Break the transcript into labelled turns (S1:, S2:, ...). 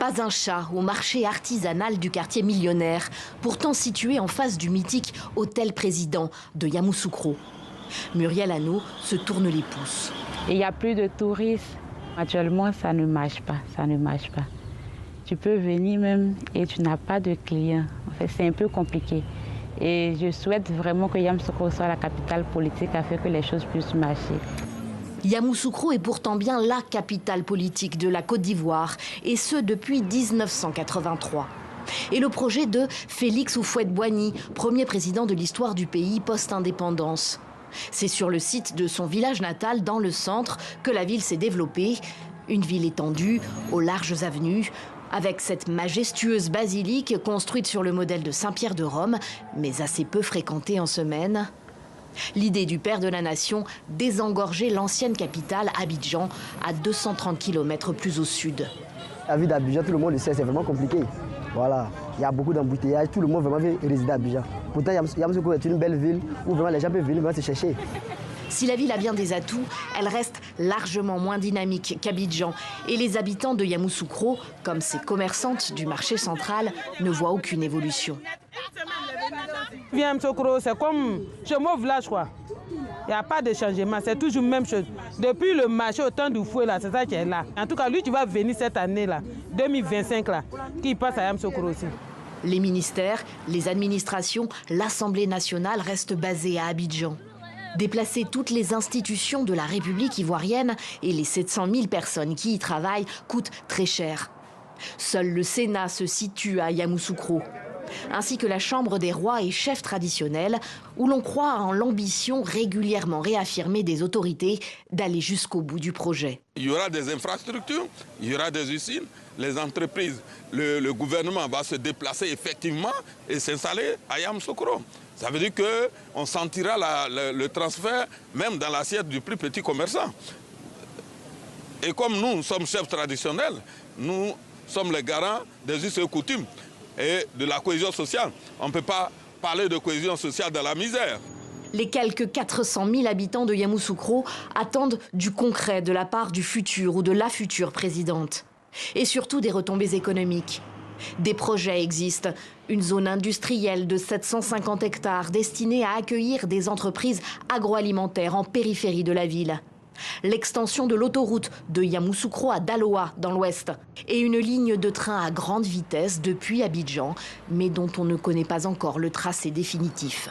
S1: Pas un chat au marché artisanal du quartier millionnaire, pourtant situé en face du mythique Hôtel Président de Yamoussoukro. Muriel Hano se tourne les pouces.
S2: Il n'y a plus de touristes. Actuellement, ça ne marche pas, Tu peux venir même et tu n'as pas de clients. En fait, c'est un peu compliqué. Et je souhaite vraiment que Yamoussoukro soit la capitale politique afin que les choses puissent marcher.
S1: Yamoussoukro est pourtant bien la capitale politique de la Côte d'Ivoire, et ce depuis 1983. Et le projet de Félix Houphouët-Boigny, premier président de l'histoire du pays post-indépendance. C'est sur le site de son village natal, dans le centre, que la ville s'est développée. Une ville étendue, aux larges avenues, avec cette majestueuse basilique construite sur le modèle de Saint-Pierre de Rome, mais assez peu fréquentée en semaine. L'idée du père de la nation, désengorger l'ancienne capitale, Abidjan, à 230 km plus au sud.
S3: La vie d'Abidjan, tout le monde le sait, c'est vraiment compliqué. Voilà, il y a beaucoup d'embouteillages, tout le monde vraiment veut résider à Abidjan. Pourtant, Yamoussoukro est une belle ville où vraiment les gens peuvent venir se chercher.
S1: Si la ville a bien des atouts, elle reste largement moins dynamique qu'Abidjan. Et les habitants de Yamoussoukro, comme ces commerçantes du marché central, ne voient aucune évolution.
S4: Yamoussoukro, c'est comme chez mon village, quoi. Il n'y a pas de changement, c'est toujours la même chose. Depuis le marché au temps du fouet, là, c'est ça qui est là. En tout cas, lui, tu vas venir cette année, là, 2025, là, qui passe à Yamoussoukro aussi.
S1: Les ministères, les administrations, l'Assemblée nationale restent basés à Abidjan. Déplacer toutes les institutions de la République ivoirienne et les 700 000 personnes qui y travaillent coûte très cher. Seul le Sénat se situe à Yamoussoukro, ainsi que la Chambre des rois et chefs traditionnels, où l'on croit en l'ambition régulièrement réaffirmée des autorités d'aller jusqu'au bout du projet.
S5: Il y aura des infrastructures, il y aura des usines, les entreprises, le gouvernement va se déplacer effectivement et s'installer à Yamoussoukro. Ça veut dire qu'on sentira le transfert même dans l'assiette du plus petit commerçant. Et comme nous sommes chefs traditionnels, nous sommes les garants des us et coutumes et de la cohésion sociale. On ne peut pas parler de cohésion sociale dans la misère.
S1: Les quelques 400 000 habitants de Yamoussoukro attendent du concret de la part du futur ou de la future présidente. Et surtout des retombées économiques. Des projets existent. Une zone industrielle de 750 hectares destinée à accueillir des entreprises agroalimentaires en périphérie de la ville. L'extension de l'autoroute de Yamoussoukro à Daloa, dans l'ouest. Et une ligne de train à grande vitesse depuis Abidjan, mais dont on ne connaît pas encore le tracé définitif.